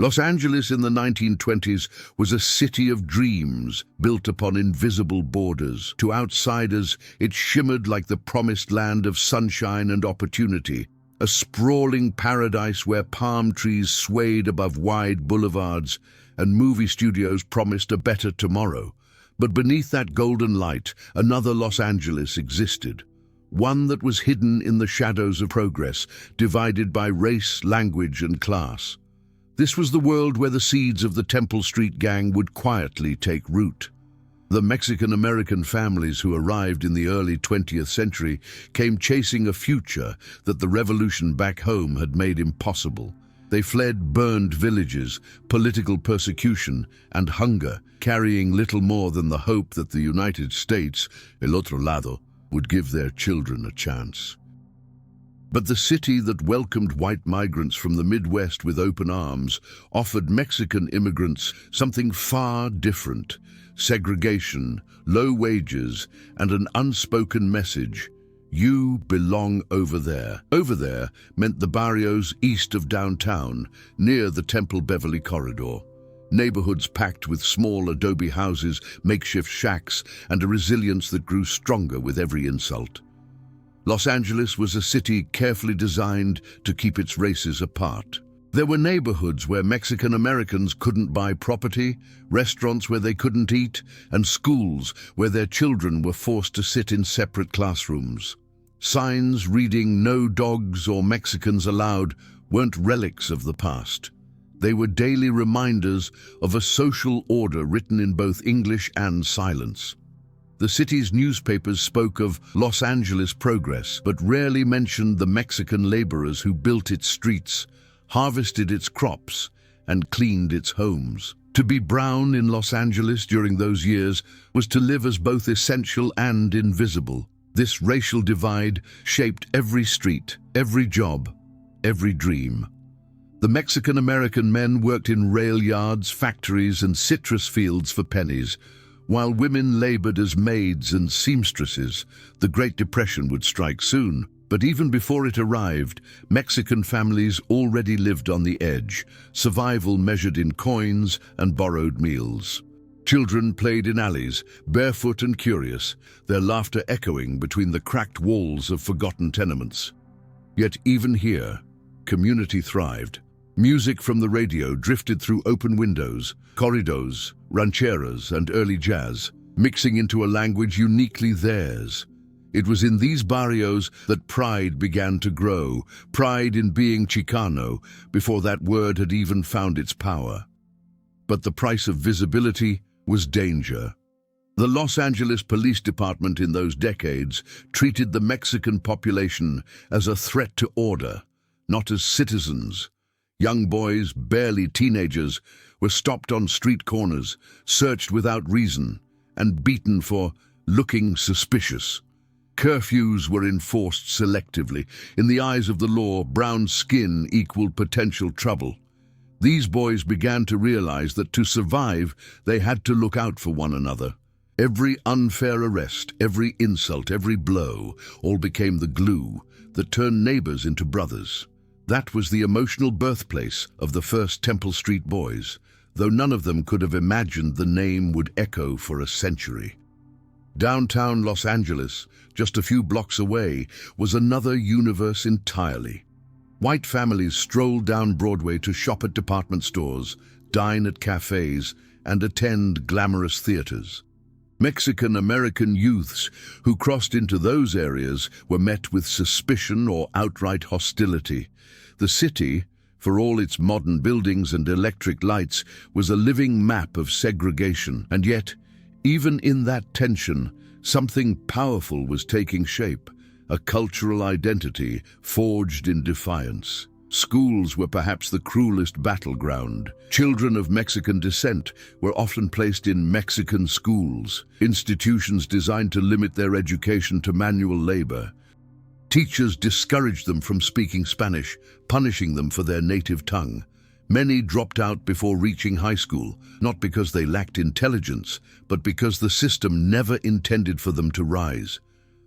Los Angeles in the 1920s was a city of dreams built upon invisible borders. To outsiders, it shimmered like the promised land of sunshine and opportunity, a sprawling paradise where palm trees swayed above wide boulevards and movie studios promised a better tomorrow. But beneath that golden light, another Los Angeles existed. One that was hidden in the shadows of progress, divided by race, language, and class. This was the world where the seeds of the Temple Street gang would quietly take root. The Mexican-American families who arrived in the early 20th century came chasing a future that the revolution back home had made impossible. They fled burned villages, political persecution, and hunger, carrying little more than the hope that the United States, el otro lado, would give their children a chance. But the city that welcomed white migrants from the Midwest with open arms offered Mexican immigrants something far different: segregation, low wages, and an unspoken message: you belong over there. Over there meant the barrios east of downtown, near the Temple-Beverly corridor. Neighborhoods packed with small adobe houses, makeshift shacks, and a resilience that grew stronger with every insult. Los Angeles was a city carefully designed to keep its races apart. There were neighborhoods where Mexican Americans couldn't buy property, restaurants where they couldn't eat, and schools where their children were forced to sit in separate classrooms. Signs reading "No dogs" or "Mexicans allowed" weren't relics of the past. They were daily reminders of a social order written in both English and silence. The city's newspapers spoke of Los Angeles progress, but rarely mentioned the Mexican laborers who built its streets, harvested its crops, and cleaned its homes. To be brown in Los Angeles during those years was to live as both essential and invisible. This racial divide shaped every street, every job, every dream. The Mexican-American men worked in rail yards, factories, and citrus fields for pennies, while women labored as maids and seamstresses. The Great Depression would strike soon, but even before it arrived, Mexican families already lived on the edge, survival measured in coins and borrowed meals. Children played in alleys, barefoot and curious, their laughter echoing between the cracked walls of forgotten tenements. Yet even here, community thrived. Music from the radio drifted through open windows, corridos, rancheras, and early jazz, mixing into a language uniquely theirs. It was in these barrios that pride began to grow, pride in being Chicano, before that word had even found its power. But the price of visibility was danger. The Los Angeles Police Department in those decades treated the Mexican population as a threat to order, not as citizens. Young boys, barely teenagers, were stopped on street corners, searched without reason, and beaten for looking suspicious. Curfews were enforced selectively. In the eyes of the law, brown skin equaled potential trouble. These boys began to realize that to survive, they had to look out for one another. Every unfair arrest, every insult, every blow, all became the glue that turned neighbors into brothers. That was the emotional birthplace of the first Temple Street boys, though none of them could have imagined the name would echo for a century. Downtown Los Angeles, just a few blocks away, was another universe entirely. White families strolled down Broadway to shop at department stores, dine at cafes, and attend glamorous theaters. Mexican-American youths who crossed into those areas were met with suspicion or outright hostility. The city, for all its modern buildings and electric lights, was a living map of segregation. And yet, even in that tension, something powerful was taking shape, a cultural identity forged in defiance. Schools were perhaps the cruelest battleground. Children of Mexican descent were often placed in Mexican schools, institutions designed to limit their education to manual labor. Teachers discouraged them from speaking Spanish, punishing them for their native tongue. Many dropped out before reaching high school, not because they lacked intelligence, but because the system never intended for them to rise.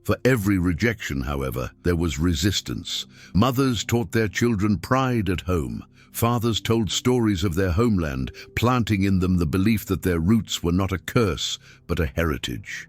For every rejection, however, there was resistance. Mothers taught their children pride at home. Fathers told stories of their homeland, planting in them the belief that their roots were not a curse, but a heritage.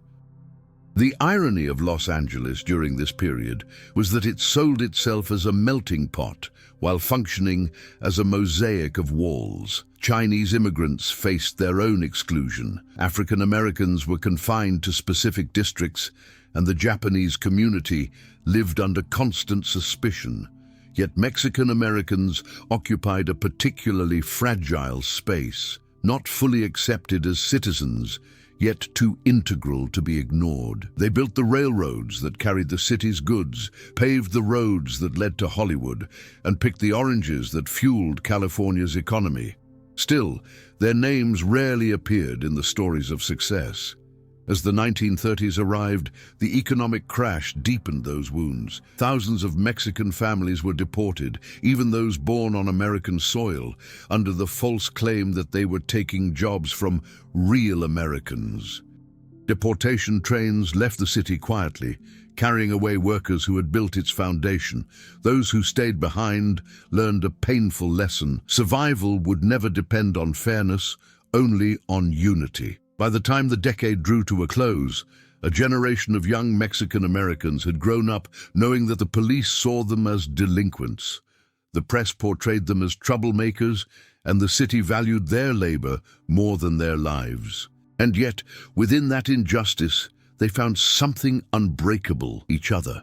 The irony of Los Angeles during this period was that it sold itself as a melting pot while functioning as a mosaic of walls. Chinese immigrants faced their own exclusion. African Americans were confined to specific districts, and the Japanese community lived under constant suspicion. Yet Mexican Americans occupied a particularly fragile space, not fully accepted as citizens, yet too integral to be ignored. They built the railroads that carried the city's goods, paved the roads that led to Hollywood, and picked the oranges that fueled California's economy. Still, their names rarely appeared in the stories of success. As the 1930s arrived, the economic crash deepened those wounds. Thousands of Mexican families were deported, even those born on American soil, under the false claim that they were taking jobs from real Americans. Deportation trains left the city quietly, carrying away workers who had built its foundation. Those who stayed behind learned a painful lesson. Survival would never depend on fairness, only on unity. By the time the decade drew to a close, a generation of young Mexican Americans had grown up knowing that the police saw them as delinquents. The press portrayed them as troublemakers, and the city valued their labor more than their lives. And yet, within that injustice, they found something unbreakable: each other.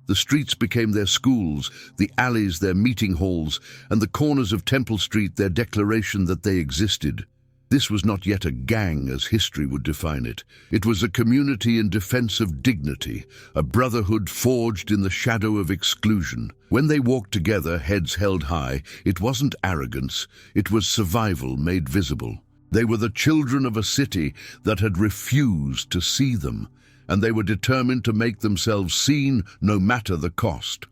The streets became their schools, the alleys their meeting halls, and the corners of Temple Street their declaration that they existed. This was not yet a gang as history would define it. It was a community in defense of dignity, a brotherhood forged in the shadow of exclusion. When they walked together, heads held high, it wasn't arrogance, it was survival made visible. They were the children of a city that had refused to see them, and they were determined to make themselves seen no matter the cost.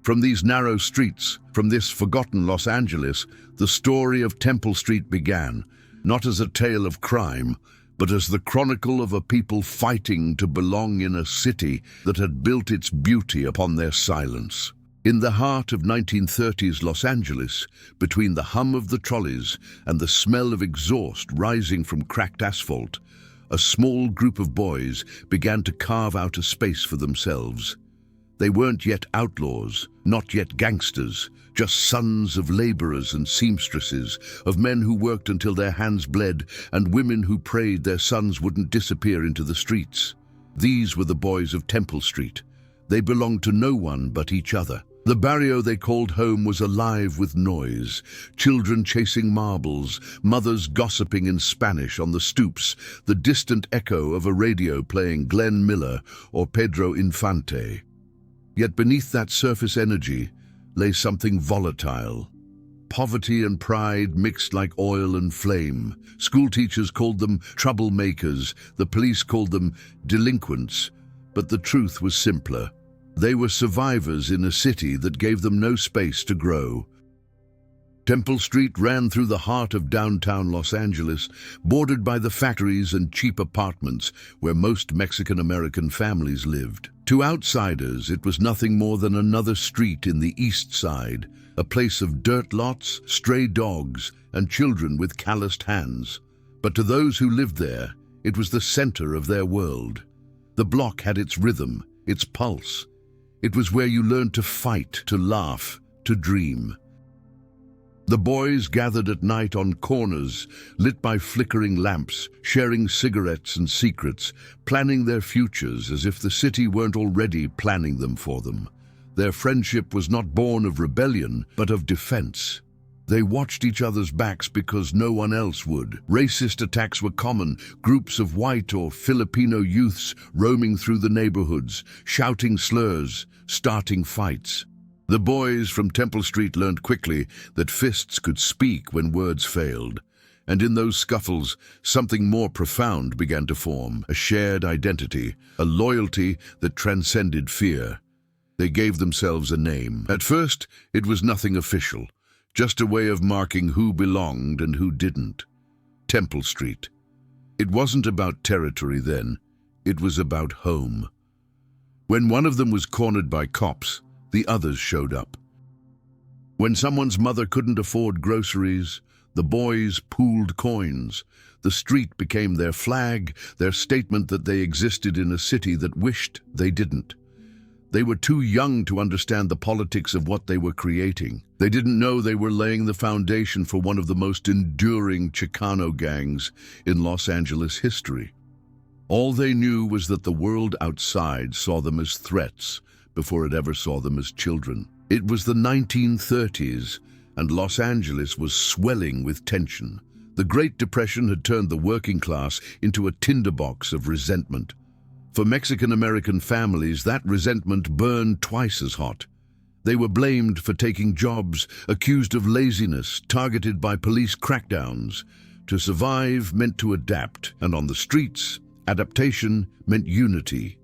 From these narrow streets, from this forgotten Los Angeles, the story of Temple Street began, not as a tale of crime, but as the chronicle of a people fighting to belong in a city that had built its beauty upon their silence. In the heart of 1930s Los Angeles, between the hum of the trolleys and the smell of exhaust rising from cracked asphalt, a small group of boys began to carve out a space for themselves. They weren't yet outlaws, not yet gangsters, just sons of laborers and seamstresses, of men who worked until their hands bled and women who prayed their sons wouldn't disappear into the streets. These were the boys of Temple Street. They belonged to no one but each other. The barrio they called home was alive with noise, children chasing marbles, mothers gossiping in Spanish on the stoops, the distant echo of a radio playing Glenn Miller or Pedro Infante. Yet beneath that surface energy lay something volatile. Poverty and pride mixed like oil and flame. School teachers called them troublemakers, the police called them delinquents, but the truth was simpler. They were survivors in a city that gave them no space to grow. Temple Street ran through the heart of downtown Los Angeles, bordered by the factories and cheap apartments where most Mexican-American families lived. To outsiders, it was nothing more than another street in the East Side, a place of dirt lots, stray dogs, and children with calloused hands. But to those who lived there, it was the center of their world. The block had its rhythm, its pulse. It was where you learned to fight, to laugh, to dream. The boys gathered at night on corners, lit by flickering lamps, sharing cigarettes and secrets, planning their futures as if the city weren't already planning them for them. Their friendship was not born of rebellion, but of defense. They watched each other's backs because no one else would. Racist attacks were common, groups of white or Filipino youths roaming through the neighborhoods, shouting slurs, starting fights. The boys from Temple Street learned quickly that fists could speak when words failed. And in those scuffles, something more profound began to form, a shared identity, a loyalty that transcended fear. They gave themselves a name. At first, it was nothing official, just a way of marking who belonged and who didn't. Temple Street. It wasn't about territory then, it was about home. When one of them was cornered by cops, the others showed up. When someone's mother couldn't afford groceries, the boys pooled coins. The street became their flag, their statement that they existed in a city that wished they didn't. They were too young to understand the politics of what they were creating. They didn't know they were laying the foundation for one of the most enduring Chicano gangs in Los Angeles history. All they knew was that the world outside saw them as threats before it ever saw them as children. It was the 1930s, and Los Angeles was swelling with tension. The Great Depression had turned the working class into a tinderbox of resentment. For Mexican-American families, that resentment burned twice as hot. They were blamed for taking jobs, accused of laziness, targeted by police crackdowns. To survive meant to adapt, and on the streets, adaptation meant unity.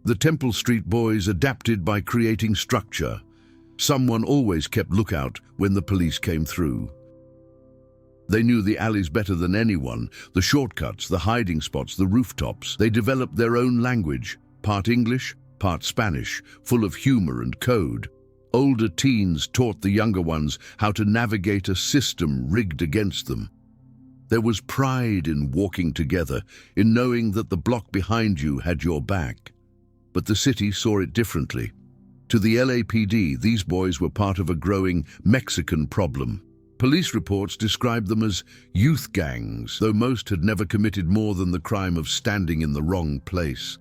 The Temple Street boys adapted by creating structure. Someone always kept lookout when the police came through. They knew the alleys better than anyone, the shortcuts, the hiding spots, the rooftops. They developed their own language, part English, part Spanish, full of humor and code. Older teens taught the younger ones how to navigate a system rigged against them. There was pride in walking together, in knowing that the block behind you had your back. But the city saw it differently. To the LAPD, these boys were part of a growing Mexican problem. Police reports described them as youth gangs, though most had never committed more than the crime of standing in the wrong place.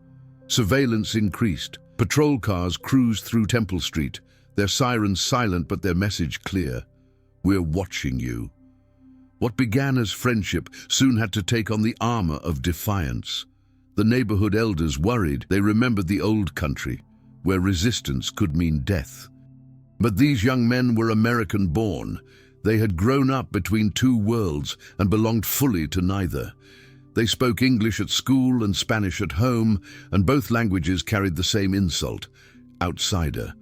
Surveillance increased. Patrol cars cruised through Temple Street, their sirens silent but their message clear. We're watching you. What began as friendship soon had to take on the armor of defiance. The neighborhood elders worried. They remembered the old country, where resistance could mean death. But these young men were American-born. They had grown up between two worlds and belonged fully to neither. They spoke English at school and Spanish at home, and both languages carried the same insult: outsider.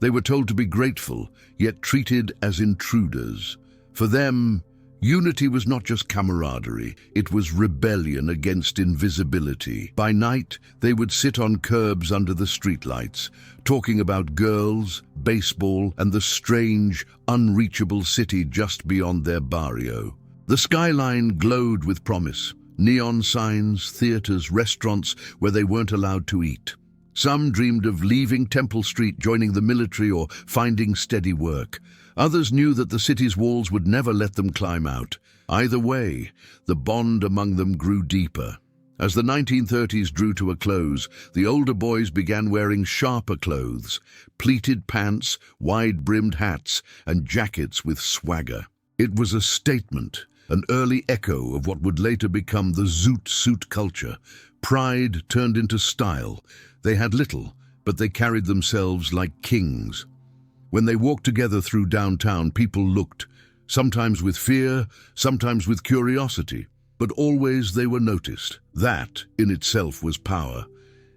They were told to be grateful, yet treated as intruders. For them, unity was not just camaraderie, it was rebellion against invisibility. By night, they would sit on curbs under the streetlights, talking about girls, baseball, and the strange, unreachable city just beyond their barrio. The skyline glowed with promise: neon signs, theaters, restaurants where they weren't allowed to eat. Some dreamed of leaving Temple Street, joining the military, or finding steady work. Others knew that the city's walls would never let them climb out. Either way, the bond among them grew deeper. As the 1930s drew to a close, the older boys began wearing sharper clothes: pleated pants, wide-brimmed hats, and jackets with swagger. It was a statement, an early echo of what would later become the Zoot Suit culture. Pride turned into style. They had little, but they carried themselves like kings. When they walked together through downtown, people looked, sometimes with fear, sometimes with curiosity, but always they were noticed. That, in itself, was power.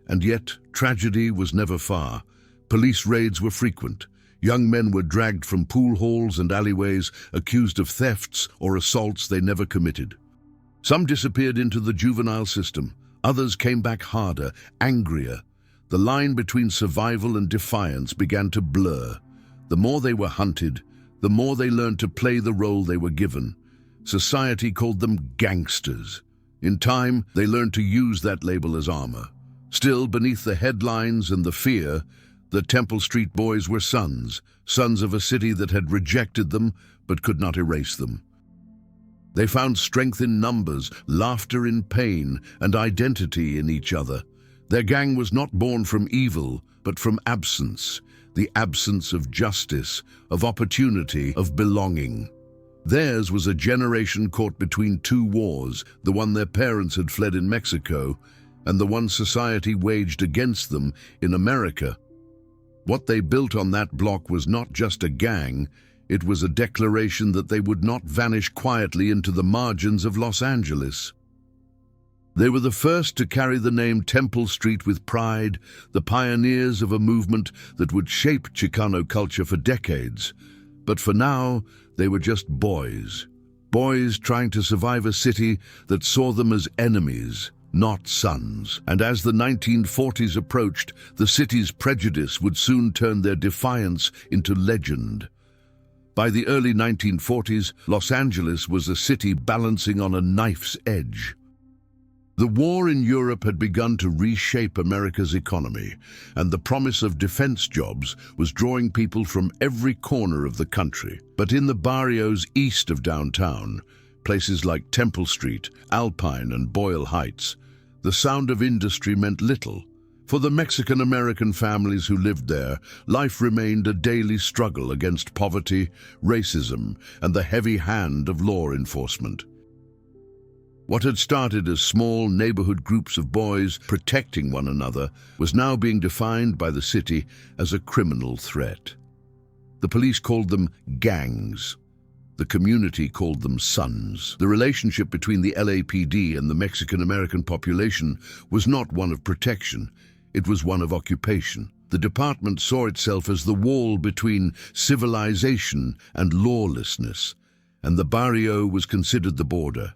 And yet, tragedy was never far. Police raids were frequent. Young men were dragged from pool halls and alleyways, accused of thefts or assaults they never committed. Some disappeared into the juvenile system. Others came back harder, angrier. The line between survival and defiance began to blur. The more they were hunted, the more they learned to play the role they were given. Society called them gangsters. In time, they learned to use that label as armor. Still, beneath the headlines and the fear, the Temple Street boys were sons of a city that had rejected them but could not erase them. They found strength in numbers, laughter in pain, and identity in each other. Their gang was not born from evil, but from absence. The absence of justice, of opportunity, of belonging. Theirs was a generation caught between two wars, the one their parents had fled in Mexico, and the one society waged against them in America. What they built on that block was not just a gang, it was a declaration that they would not vanish quietly into the margins of Los Angeles. They were the first to carry the name Temple Street with pride, the pioneers of a movement that would shape Chicano culture for decades. But for now, they were just boys. Boys trying to survive a city that saw them as enemies, not sons. And as the 1940s approached, the city's prejudice would soon turn their defiance into legend. By the early 1940s, Los Angeles was a city balancing on a knife's edge. The war in Europe had begun to reshape America's economy, and the promise of defense jobs was drawing people from every corner of the country. But in the barrios east of downtown, places like Temple Street, Alpine, and Boyle Heights, the sound of industry meant little. For the Mexican-American families who lived there, life remained a daily struggle against poverty, racism, and the heavy hand of law enforcement. What had started as small neighborhood groups of boys protecting one another was now being defined by the city as a criminal threat. The police called them gangs. The community called them sons. The relationship between the LAPD and the Mexican-American population was not one of protection. It was one of occupation. The department saw itself as the wall between civilization and lawlessness, and the barrio was considered the border.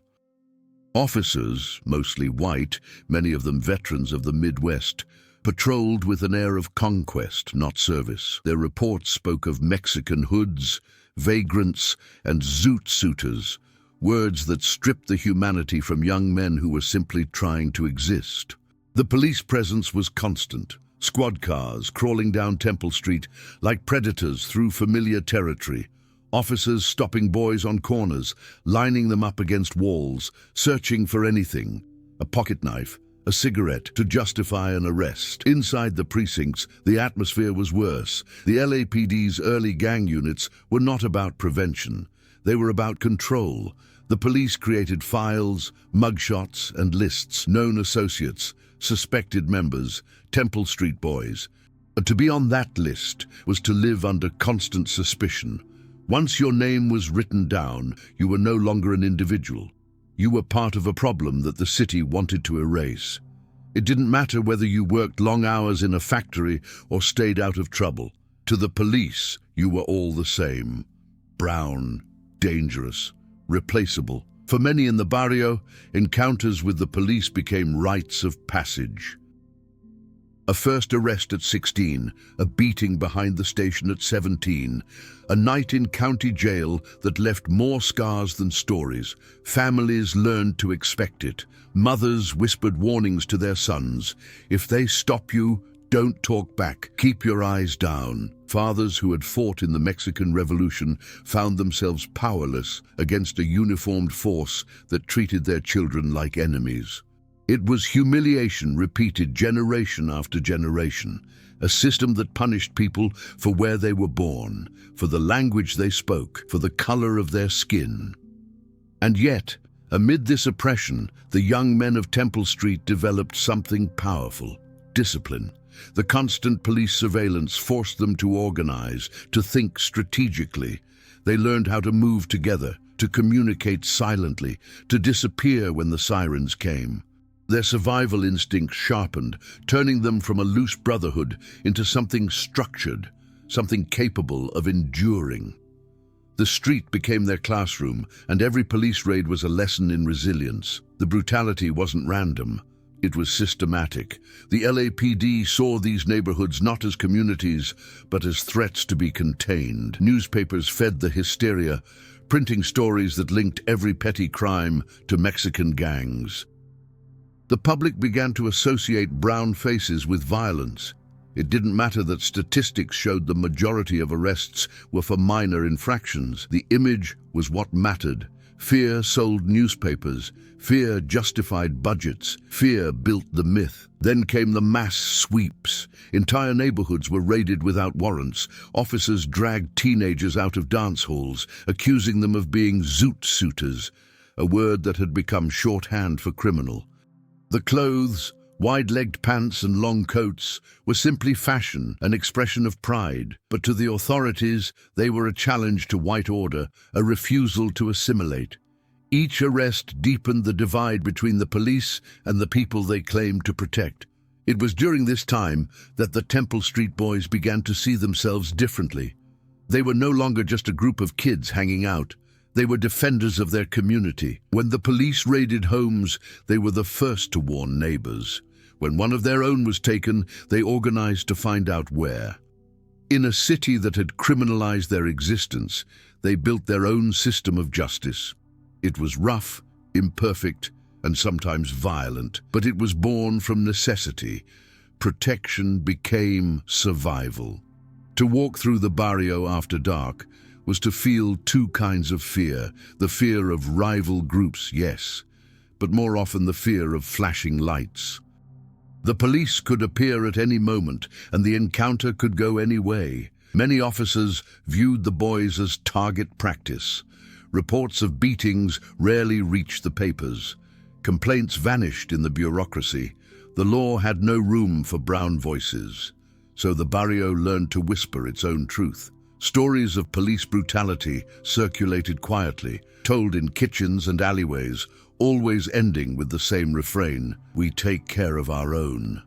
Officers, mostly white, many of them veterans of the Midwest, patrolled with an air of conquest, not service. Their reports spoke of Mexican hoods, vagrants, and zoot suiters, words that stripped the humanity from young men who were simply trying to exist. The police presence was constant, squad cars crawling down Temple Street like predators through familiar territory, officers stopping boys on corners, lining them up against walls, searching for anything, a pocket knife, a cigarette, to justify an arrest. Inside the precincts, the atmosphere was worse. The LAPD's early gang units were not about prevention. They were about control. The police created files, mugshots, and lists, known associates, suspected members, Temple Street boys. To be on that list was to live under constant suspicion. Once your name was written down, you were no longer an individual. You were part of a problem that the city wanted to erase. It didn't matter whether you worked long hours in a factory or stayed out of trouble. To the police, you were all the same. Brown, dangerous, replaceable. For many in the barrio, encounters with the police became rites of passage. A first arrest at 16, a beating behind the station at 17, a night in county jail that left more scars than stories. Families learned to expect it. Mothers whispered warnings to their sons. If they stop you, don't talk back. Keep your eyes down. Fathers who had fought in the Mexican Revolution found themselves powerless against a uniformed force that treated their children like enemies. It was humiliation repeated generation after generation, a system that punished people for where they were born, for the language they spoke, for the color of their skin. And yet, amid this oppression, the young men of Temple Street developed something powerful: discipline. The constant police surveillance forced them to organize, to think strategically. They learned how to move together, to communicate silently, to disappear when the sirens came. Their survival instinct sharpened, turning them from a loose brotherhood into something structured, something capable of enduring. The street became their classroom, and every police raid was a lesson in resilience. The brutality wasn't random. It was systematic. The LAPD saw these neighborhoods not as communities, but as threats to be contained. Newspapers fed the hysteria, printing stories that linked every petty crime to Mexican gangs. The public began to associate brown faces with violence. It didn't matter that statistics showed the majority of arrests were for minor infractions. The image was what mattered. Fear sold newspapers. Fear justified budgets. Fear built the myth. Then came the mass sweeps. Entire neighborhoods were raided without warrants. Officers dragged teenagers out of dance halls, accusing them of being zoot suiters, a word that had become shorthand for criminal. The clothes, wide-legged pants and long coats, were simply fashion, an expression of pride. But to the authorities, they were a challenge to white order, a refusal to assimilate. Each arrest deepened the divide between the police and the people they claimed to protect. It was during this time that the Temple Street boys began to see themselves differently. They were no longer just a group of kids hanging out. They were defenders of their community. When the police raided homes, they were the first to warn neighbors. When one of their own was taken, they organized to find out where. In a city that had criminalized their existence, They built their own system of justice. It was rough, imperfect, and sometimes violent, but it was born from necessity. Protection became survival. To walk through the barrio after dark was to feel two kinds of fear. The fear of rival groups, yes, but more often the fear of flashing lights. The police could appear at any moment, and the encounter could go any way. Many officers viewed the boys as target practice. Reports of beatings rarely reached the papers. Complaints vanished in the bureaucracy. The law had no room for brown voices. So the barrio learned to whisper its own truth. Stories of police brutality circulated quietly, told in kitchens and alleyways, always ending with the same refrain: "We take care of our own."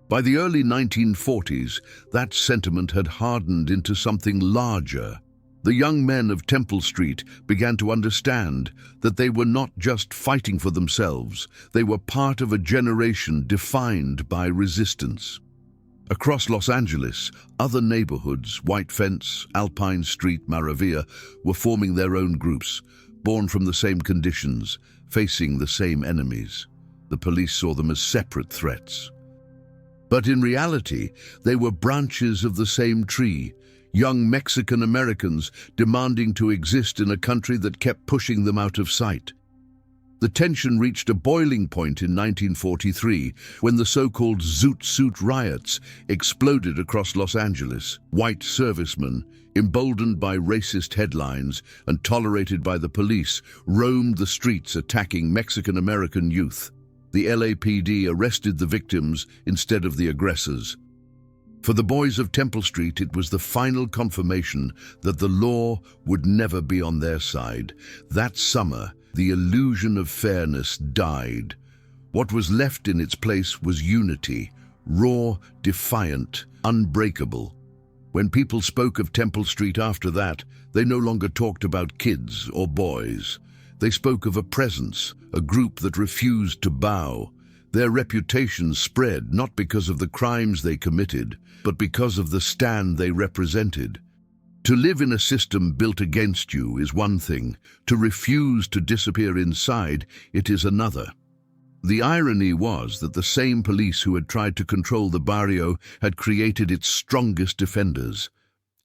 By the early 1940s, that sentiment had hardened into something larger. The young men of Temple Street began to understand that they were not just fighting for themselves, they were part of a generation defined by resistance. Across Los Angeles, other neighborhoods, White Fence, Alpine Street, Maravilla, were forming their own groups, born from the same conditions, facing the same enemies. The police saw them as separate threats. But in reality, they were branches of the same tree, young Mexican Americans demanding to exist in a country that kept pushing them out of sight. The tension reached a boiling point in 1943 when the so-called Zoot Suit Riots exploded across Los Angeles. White servicemen, emboldened by racist headlines and tolerated by the police, roamed the streets attacking Mexican-American youth. The LAPD arrested the victims instead of the aggressors. For the boys of Temple Street, it was the final confirmation that the law would never be on their side. That summer, the illusion of fairness died. What was left in its place was unity, raw, defiant, unbreakable. When people spoke of Temple Street after that, they no longer talked about kids or boys. They spoke of a presence, a group that refused to bow. Their reputation spread not because of the crimes they committed, but because of the stand they represented. To live in a system built against you is one thing. To refuse to disappear inside, it is another. The irony was that the same police who had tried to control the barrio had created its strongest defenders.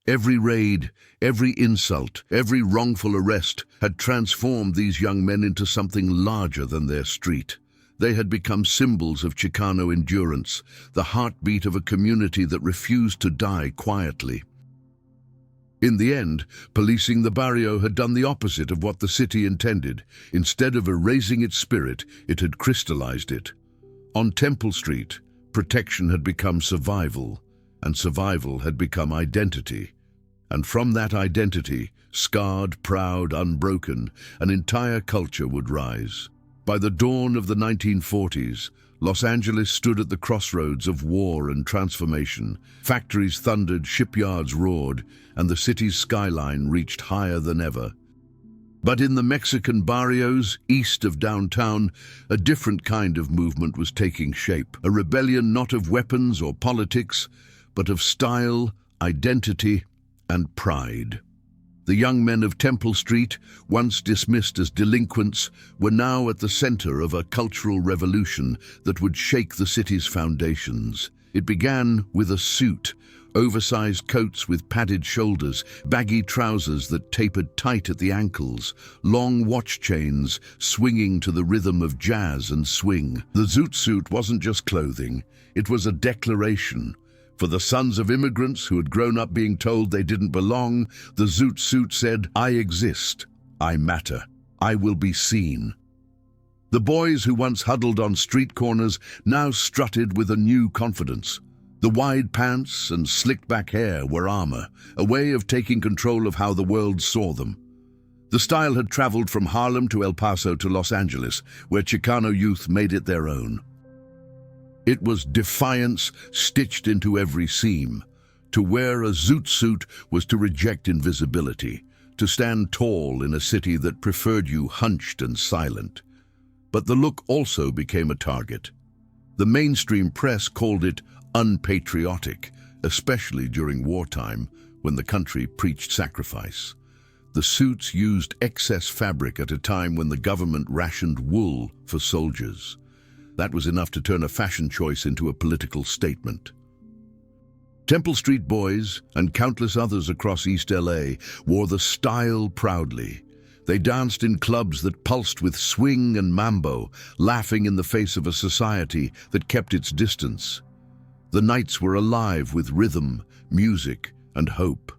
Every raid, every insult, every wrongful arrest had transformed these young men into something larger than their street. They had become symbols of Chicano endurance, the heartbeat of a community that refused to die quietly. In the end, policing the barrio had done the opposite of what the city intended. Instead of erasing its spirit, it had crystallized it. On Temple Street, protection had become survival, and survival had become identity. And from that identity, scarred, proud, unbroken, an entire culture would rise. By the dawn of the 1940s, Los Angeles stood at the crossroads of war and transformation. Factories thundered, shipyards roared, and the city's skyline reached higher than ever. But in the Mexican barrios, east of downtown, a different kind of movement was taking shape. A rebellion not of weapons or politics, but of style, identity, and pride. The young men of Temple Street, once dismissed as delinquents, were now at the center of a cultural revolution that would shake the city's foundations. It began with a suit, oversized coats with padded shoulders, baggy trousers that tapered tight at the ankles, long watch chains swinging to the rhythm of jazz and swing. The zoot suit wasn't just clothing, it was a declaration. For the sons of immigrants who had grown up being told they didn't belong, the zoot suit said, "I exist, I matter, I will be seen." The boys who once huddled on street corners now strutted with a new confidence. The wide pants and slicked-back hair were armor, a way of taking control of how the world saw them. The style had traveled from Harlem to El Paso to Los Angeles, where Chicano youth made it their own. It was defiance stitched into every seam. To wear a zoot suit was to reject invisibility, to stand tall in a city that preferred you hunched and silent. But the look also became a target. The mainstream press called it unpatriotic, especially during wartime, when the country preached sacrifice. The suits used excess fabric at a time when the government rationed wool for soldiers. That was enough to turn a fashion choice into a political statement. Temple Street boys and countless others across East LA wore the style proudly. They danced in clubs that pulsed with swing and mambo, laughing in the face of a society that kept its distance. The nights were alive with rhythm, music, and hope.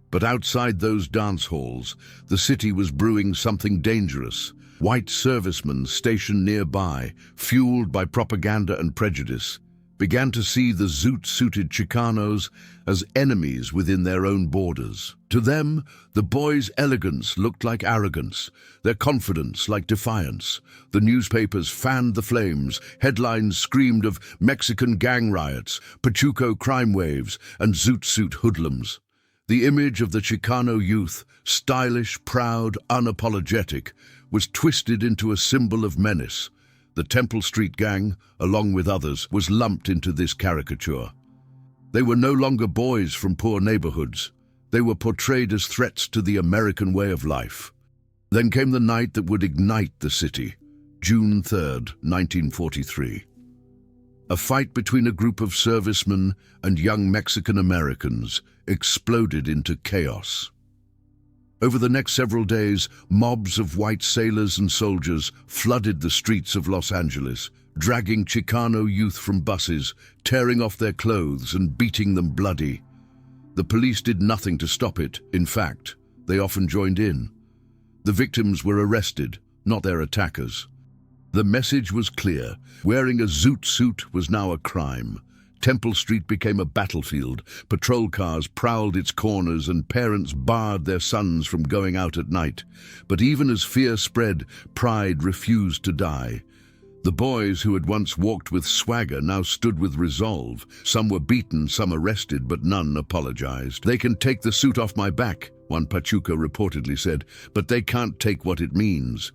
But outside those dance halls, the city was brewing something dangerous. White servicemen stationed nearby, fueled by propaganda and prejudice, began to see the zoot-suited Chicanos as enemies within their own borders. To them, the boys' elegance looked like arrogance, their confidence like defiance. The newspapers fanned the flames, headlines screamed of Mexican gang riots, Pachuco crime waves, and zoot-suit hoodlums. The image of the Chicano youth, stylish, proud, unapologetic, was twisted into a symbol of menace. The Temple Street gang, along with others, was lumped into this caricature. They were no longer boys from poor neighborhoods. They were portrayed as threats to the American way of life. Then came the night that would ignite the city, June 3rd, 1943. A fight between a group of servicemen and young Mexican Americans exploded into chaos. Over the next several days, mobs of white sailors and soldiers flooded the streets of Los Angeles, dragging Chicano youth from buses, tearing off their clothes and beating them bloody. The police did nothing to stop it. In fact, they often joined in. The victims were arrested, not their attackers. The message was clear. Wearing a zoot suit was now a crime. Temple Street became a battlefield. Patrol cars prowled its corners and parents barred their sons from going out at night. But even as fear spread, pride refused to die. The boys who had once walked with swagger now stood with resolve. Some were beaten, some arrested, but none apologized. "They can take the suit off my back," one Pachuca reportedly said, "but they can't take what it means."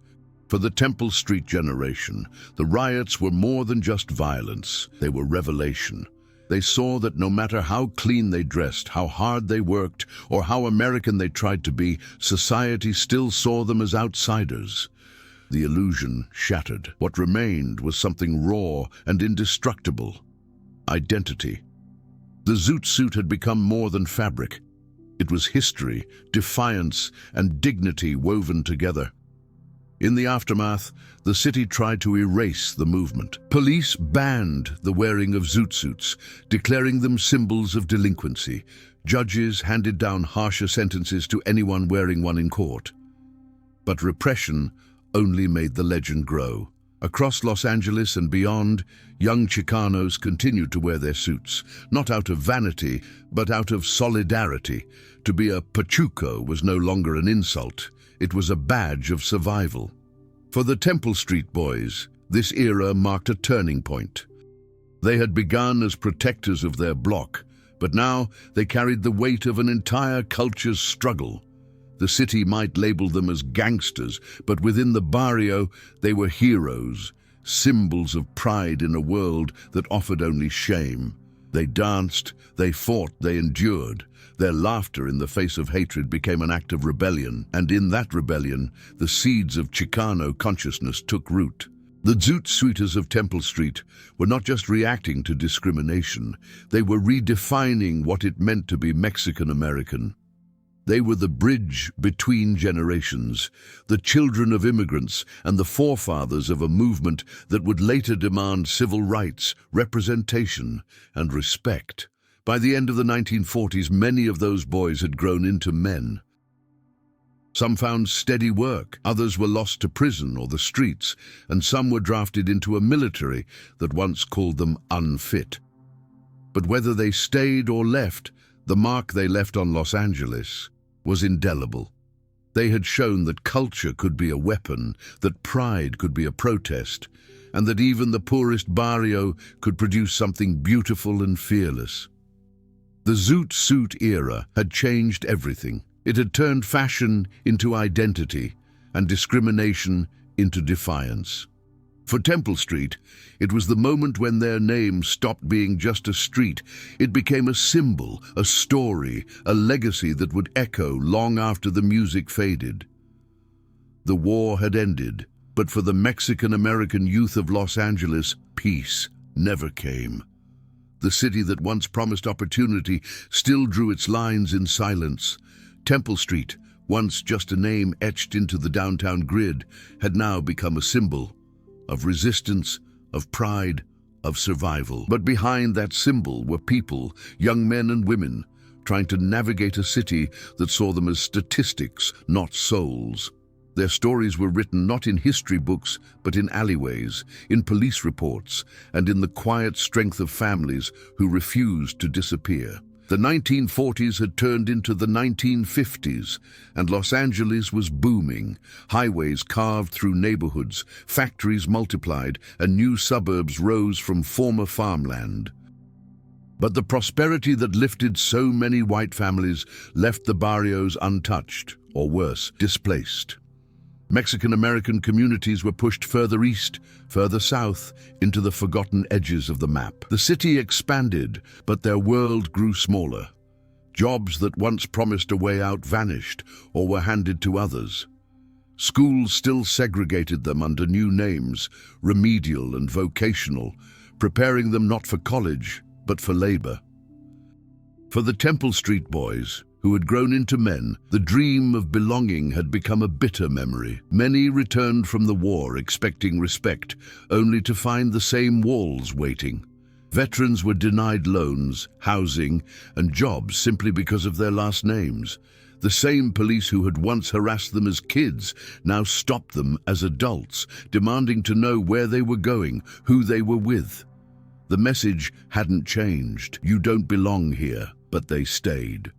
For the Temple Street generation, the riots were more than just violence. They were revelation. They saw that no matter how clean they dressed, how hard they worked, or how American they tried to be, society still saw them as outsiders. The illusion shattered. What remained was something raw and indestructible: identity. The zoot suit had become more than fabric. It was history, defiance, and dignity woven together. In the aftermath, the city tried to erase the movement. Police banned the wearing of zoot suits, declaring them symbols of delinquency. Judges handed down harsher sentences to anyone wearing one in court. But repression only made the legend grow. Across Los Angeles and beyond, young Chicanos continued to wear their suits, not out of vanity, but out of solidarity. To be a Pachuco was no longer an insult. It was a badge of survival. For the Temple Street boys, this era marked a turning point. They had begun as protectors of their block, but now they carried the weight of an entire culture's struggle. The city might label them as gangsters, but within the barrio, they were heroes, symbols of pride in a world that offered only shame. They danced, they fought, they endured. Their laughter in the face of hatred became an act of rebellion, and in that rebellion, the seeds of Chicano consciousness took root. The zoot suiters of Temple Street were not just reacting to discrimination, they were redefining what it meant to be Mexican-American. They were the bridge between generations, the children of immigrants and the forefathers of a movement that would later demand civil rights, representation, and respect. By the end of the 1940s, many of those boys had grown into men. Some found steady work, others were lost to prison or the streets, and some were drafted into a military that once called them unfit. But whether they stayed or left, the mark they left on Los Angeles was indelible. They had shown that culture could be a weapon, that pride could be a protest, and that even the poorest barrio could produce something beautiful and fearless. The zoot suit era had changed everything. It had turned fashion into identity and discrimination into defiance. For Temple Street, it was the moment when their name stopped being just a street. It became a symbol, a story, a legacy that would echo long after the music faded. The war had ended, but for the Mexican-American youth of Los Angeles, peace never came. The city that once promised opportunity still drew its lines in silence. Temple Street, once just a name etched into the downtown grid, had now become a symbol of resistance, of pride, of survival. But behind that symbol were people, young men and women, trying to navigate a city that saw them as statistics, not souls. Their stories were written not in history books, but in alleyways, in police reports, and in the quiet strength of families who refused to disappear. The 1940s had turned into the 1950s, and Los Angeles was booming. Highways carved through neighborhoods, factories multiplied, and new suburbs rose from former farmland. But the prosperity that lifted so many white families left the barrios untouched, or worse, displaced. Mexican-American communities were pushed further east, further south, into the forgotten edges of the map. The city expanded, but their world grew smaller. Jobs that once promised a way out vanished or were handed to others. Schools still segregated them under new names, remedial and vocational, preparing them not for college, but for labor. For the Temple Street boys, who had grown into men, the dream of belonging had become a bitter memory. Many returned from the war expecting respect, only to find the same walls waiting. Veterans were denied loans, housing, and jobs simply because of their last names. The same police who had once harassed them as kids now stopped them as adults, demanding to know where they were going, who they were with. The message hadn't changed. You don't belong here, but they stayed.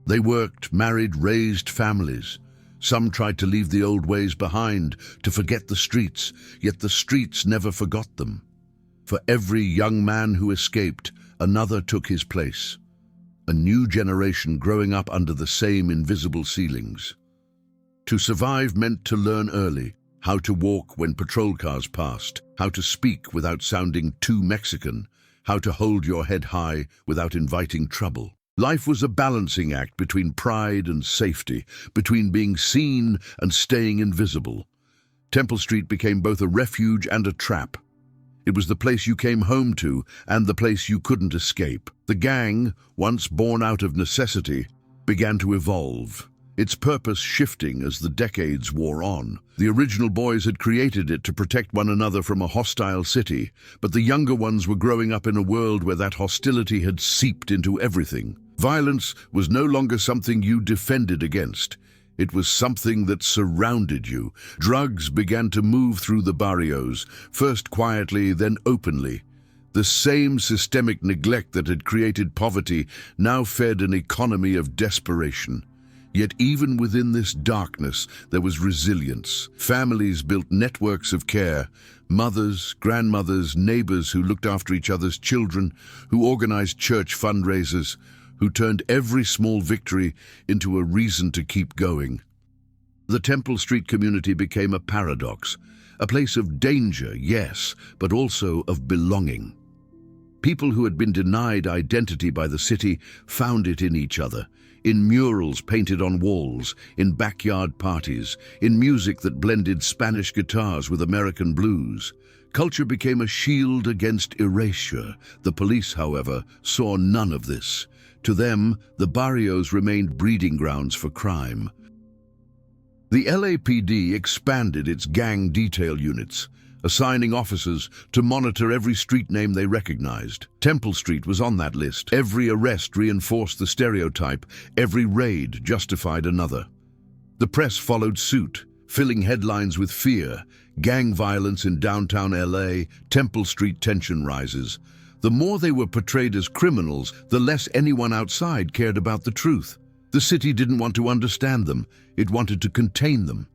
They worked, married, raised families. Some tried to leave the old ways behind, to forget the streets, yet the streets never forgot them. For every young man who escaped, another took his place. A new generation growing up under the same invisible ceilings. To survive meant to learn early, how to walk when patrol cars passed, how to speak without sounding too Mexican, how to hold your head high without inviting trouble. Life was a balancing act between pride and safety, between being seen and staying invisible. Temple Street became both a refuge and a trap. It was the place you came home to and the place you couldn't escape. The gang, once born out of necessity, began to evolve, its purpose shifting as the decades wore on. The original boys had created it to protect one another from a hostile city, but the younger ones were growing up in a world where that hostility had seeped into everything. Violence was no longer something you defended against. It was something that surrounded you. Drugs began to move through the barrios, first quietly, then openly. The same systemic neglect that had created poverty now fed an economy of desperation. Yet even within this darkness, there was resilience. Families built networks of care, mothers, grandmothers, neighbors who looked after each other's children, who organized church fundraisers, who turned every small victory into a reason to keep going. The Temple Street community became a paradox, a place of danger, yes, but also of belonging. People who had been denied identity by the city found it in each other, in murals painted on walls, in backyard parties, in music that blended Spanish guitars with American blues. Culture became a shield against erasure. The police, however, saw none of this. To them, the barrios remained breeding grounds for crime. The LAPD expanded its gang detail units, assigning officers to monitor every street name they recognized. Temple Street was on that list. Every arrest reinforced the stereotype, every raid justified another. The press followed suit, filling headlines with fear. Gang violence in downtown LA, Temple Street tension rises. The more they were portrayed as criminals, the less anyone outside cared about the truth. The city didn't want to understand them, it wanted to contain them.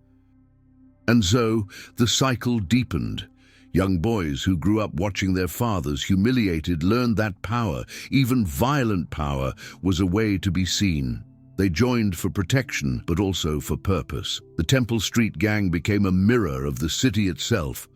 And so, the cycle deepened. Young boys who grew up watching their fathers humiliated learned that power, even violent power, was a way to be seen. They joined for protection, but also for purpose. The Temple Street gang became a mirror of the city itself,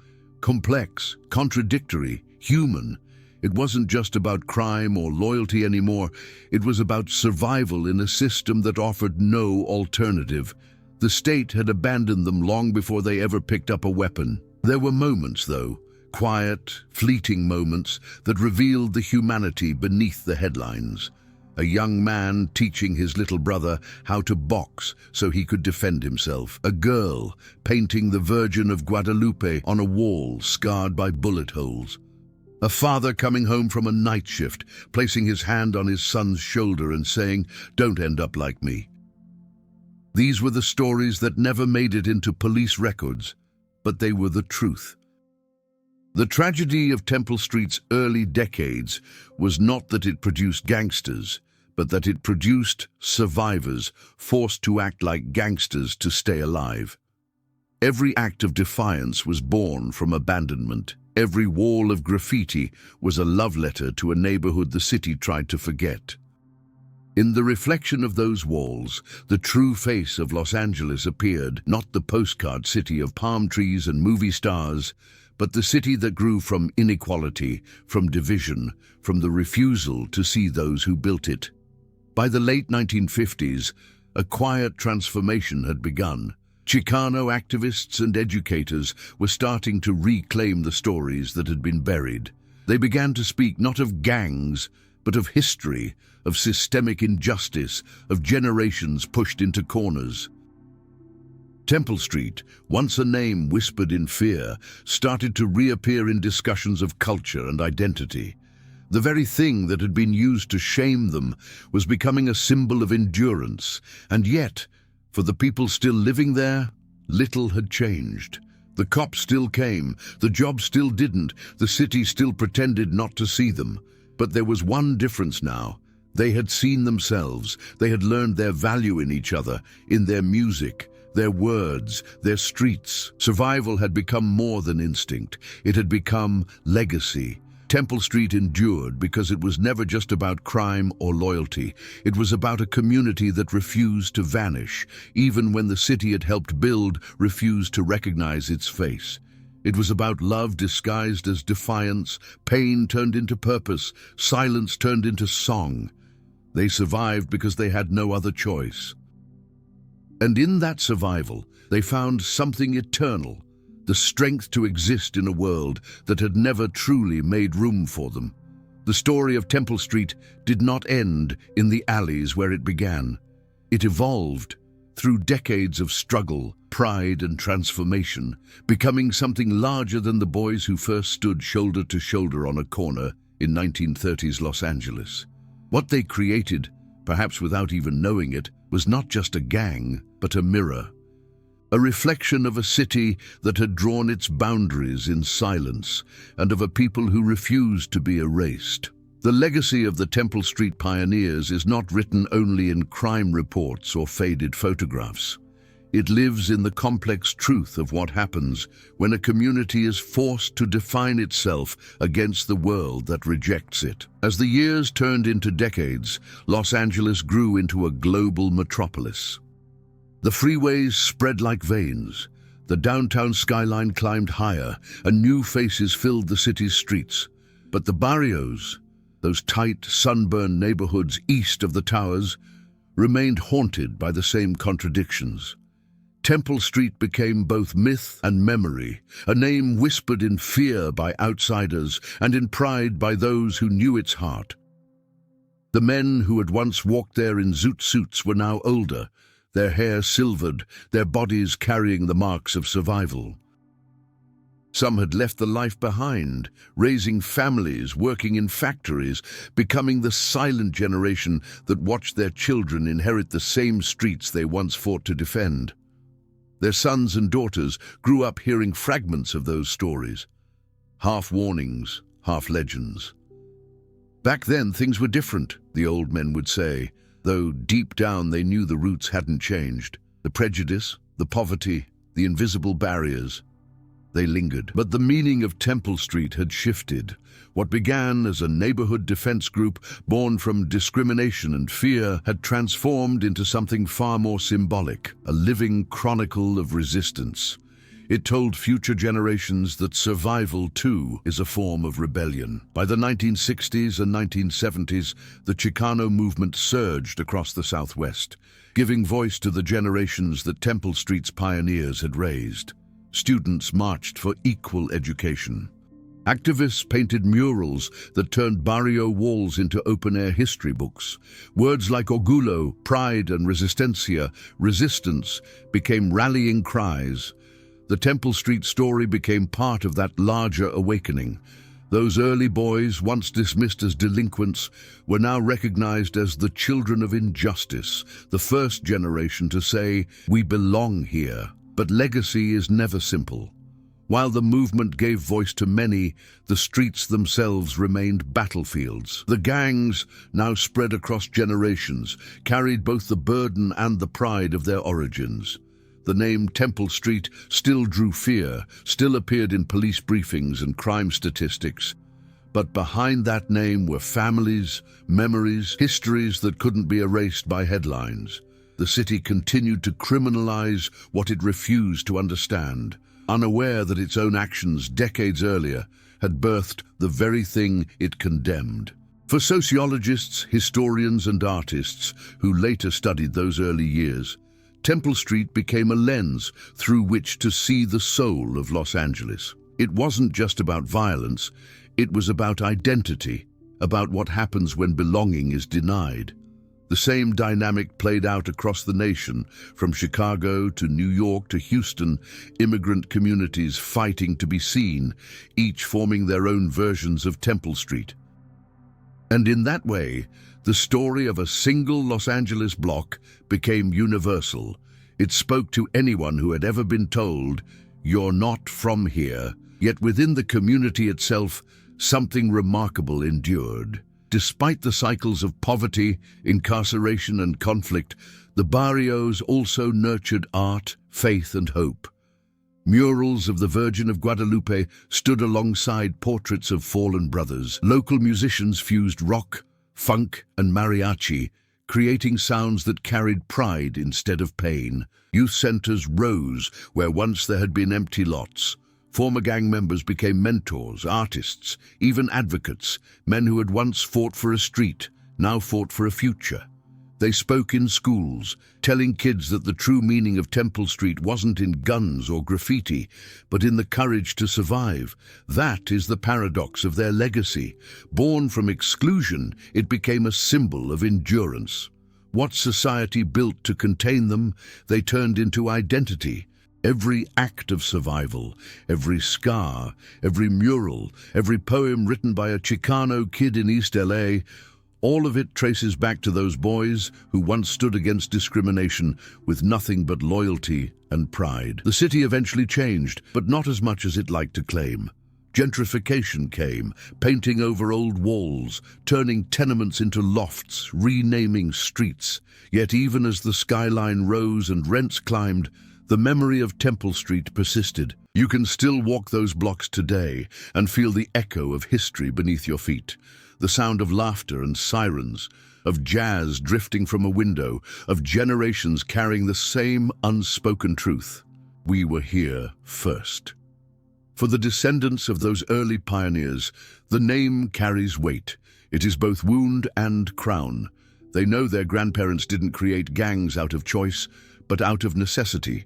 Complex, contradictory, human. It wasn't just about crime or loyalty anymore. It was about survival in a system that offered no alternative. The state had abandoned them long before they ever picked up a weapon. There were moments, though, quiet, fleeting moments that revealed the humanity beneath the headlines. A young man teaching his little brother how to box so he could defend himself. A girl painting the Virgin of Guadalupe on a wall scarred by bullet holes. A father coming home from a night shift, placing his hand on his son's shoulder and saying, "Don't end up like me." These were the stories that never made it into police records, but they were the truth. The tragedy of Temple Street's early decades was not that it produced gangsters, but that it produced survivors forced to act like gangsters to stay alive. Every act of defiance was born from abandonment. Every wall of graffiti was a love letter to a neighborhood the city tried to forget. In the reflection of those walls, the true face of Los Angeles appeared, not the postcard city of palm trees and movie stars, but the city that grew from inequality, from division, from the refusal to see those who built it. By the late 1950s, a quiet transformation had begun. Chicano activists and educators were starting to reclaim the stories that had been buried. They began to speak not of gangs, but of history, of systemic injustice, of generations pushed into corners. Temple Street, once a name whispered in fear, started to reappear in discussions of culture and identity. The very thing that had been used to shame them was becoming a symbol of endurance, and yet, for the people still living there, little had changed. The cops still came, the job still didn't, the city still pretended not to see them. But there was one difference now. They had seen themselves, they had learned their value in each other, in their music, their words, their streets. Survival had become more than instinct. It had become legacy. Temple Street endured because it was never just about crime or loyalty. It was about a community that refused to vanish, even when the city it helped build refused to recognize its face. It was about love disguised as defiance, pain turned into purpose, silence turned into song. They survived because they had no other choice. And in that survival, they found something eternal, the strength to exist in a world that had never truly made room for them. The story of Temple Street did not end in the alleys where it began. It evolved through decades of struggle, pride, and transformation, becoming something larger than the boys who first stood shoulder to shoulder on a corner in 1930s Los Angeles. What they created, perhaps without even knowing it, was not just a gang, but a mirror. A reflection of a city that had drawn its boundaries in silence, and of a people who refused to be erased. The legacy of the Temple Street pioneers is not written only in crime reports or faded photographs. It lives in the complex truth of what happens when a community is forced to define itself against the world that rejects it. As the years turned into decades, Los Angeles grew into a global metropolis. The freeways spread like veins. The downtown skyline climbed higher, and new faces filled the city's streets. But the barrios, those tight, sunburned neighborhoods east of the towers, remained haunted by the same contradictions. Temple Street became both myth and memory, a name whispered in fear by outsiders and in pride by those who knew its heart. The men who had once walked there in zoot suits were now older, their hair silvered, their bodies carrying the marks of survival. Some had left the life behind, raising families, working in factories, becoming the silent generation that watched their children inherit the same streets they once fought to defend. Their sons and daughters grew up hearing fragments of those stories, half warnings, half legends. Back then, things were different, the old men would say, though deep down they knew the roots hadn't changed. The prejudice, the poverty, the invisible barriers, they lingered. But the meaning of Temple Street had shifted. What began as a neighborhood defense group born from discrimination and fear had transformed into something far more symbolic, a living chronicle of resistance. It told future generations that survival, too, is a form of rebellion. By the 1960s and 1970s, the Chicano movement surged across the Southwest, giving voice to the generations that Temple Street's pioneers had raised. Students marched for equal education. Activists painted murals that turned barrio walls into open-air history books. Words like orgullo, pride, and resistencia, resistance, became rallying cries. The Temple Street story became part of that larger awakening. Those early boys, once dismissed as delinquents, were now recognized as the children of injustice, the first generation to say, "We belong here." But legacy is never simple. While the movement gave voice to many, the streets themselves remained battlefields. The gangs, now spread across generations, carried both the burden and the pride of their origins. The name Temple Street still drew fear, still appeared in police briefings and crime statistics. But behind that name were families, memories, histories that couldn't be erased by headlines. The city continued to criminalize what it refused to understand, unaware that its own actions decades earlier had birthed the very thing it condemned. For sociologists, historians, and artists who later studied those early years, Temple Street became a lens through which to see the soul of Los Angeles. It wasn't just about violence, it was about identity, about what happens when belonging is denied. The same dynamic played out across the nation, from Chicago to New York to Houston, immigrant communities fighting to be seen, each forming their own versions of Temple Street. And in that way, the story of a single Los Angeles block became universal. It spoke to anyone who had ever been told, "You're not from here." Yet within the community itself, something remarkable endured. Despite the cycles of poverty, incarceration, and conflict, the barrios also nurtured art, faith, and hope. Murals of the Virgin of Guadalupe stood alongside portraits of fallen brothers. Local musicians fused rock, funk, and mariachi, creating sounds that carried pride instead of pain. Youth centers rose where once there had been empty lots. Former gang members became mentors, artists, even advocates, men who had once fought for a street, now fought for a future. They spoke in schools, telling kids that the true meaning of Temple Street wasn't in guns or graffiti, but in the courage to survive. That is the paradox of their legacy. Born from exclusion, it became a symbol of endurance. What society built to contain them, they turned into identity. Every act of survival, every scar, every mural, every poem written by a Chicano kid in East LA, all of it traces back to those boys who once stood against discrimination with nothing but loyalty and pride. The city eventually changed, but not as much as it liked to claim. Gentrification came, painting over old walls, turning tenements into lofts, renaming streets. Yet even as the skyline rose and rents climbed, the memory of Temple Street persisted. You can still walk those blocks today and feel the echo of history beneath your feet. The sound of laughter and sirens, of jazz drifting from a window, of generations carrying the same unspoken truth. We were here first. For the descendants of those early pioneers, the name carries weight. It is both wound and crown. They know their grandparents didn't create gangs out of choice, but out of necessity.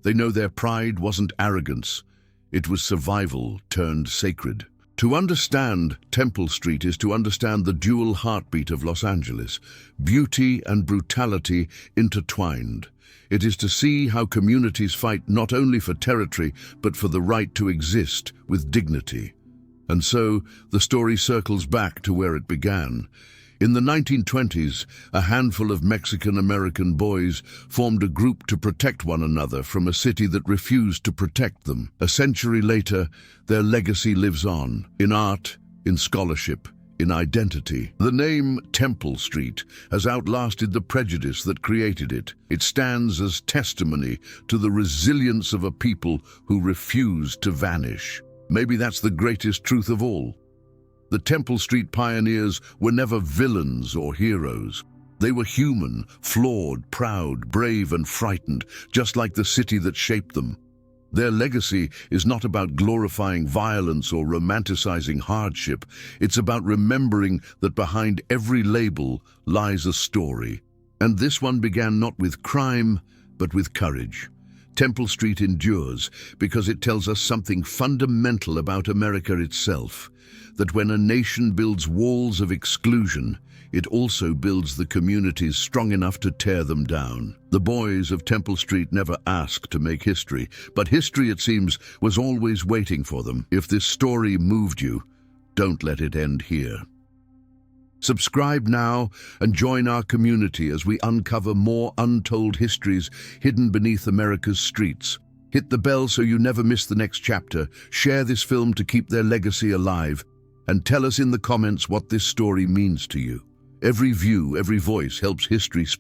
They know their pride wasn't arrogance. It was survival turned sacred. To understand Temple Street is to understand the dual heartbeat of Los Angeles, beauty and brutality intertwined. It is to see how communities fight not only for territory, but for the right to exist with dignity. And so, the story circles back to where it began. In the 1920s, a handful of Mexican-American boys formed a group to protect one another from a city that refused to protect them. A century later, their legacy lives on, in art, in scholarship, in identity. The name Temple Street has outlasted the prejudice that created it. It stands as testimony to the resilience of a people who refused to vanish. Maybe that's the greatest truth of all. The Temple Street pioneers were never villains or heroes. They were human, flawed, proud, brave, and frightened, just like the city that shaped them. Their legacy is not about glorifying violence or romanticizing hardship. It's about remembering that behind every label lies a story. And this one began not with crime, but with courage. Temple Street endures because it tells us something fundamental about America itself, that when a nation builds walls of exclusion, it also builds the communities strong enough to tear them down. The boys of Temple Street never asked to make history, but history, it seems, was always waiting for them. If this story moved you, don't let it end here. Subscribe now and join our community as we uncover more untold histories hidden beneath America's streets. Hit the bell so you never miss the next chapter. Share this film to keep their legacy alive, and tell us in the comments what this story means to you. Every view, every voice helps history spread.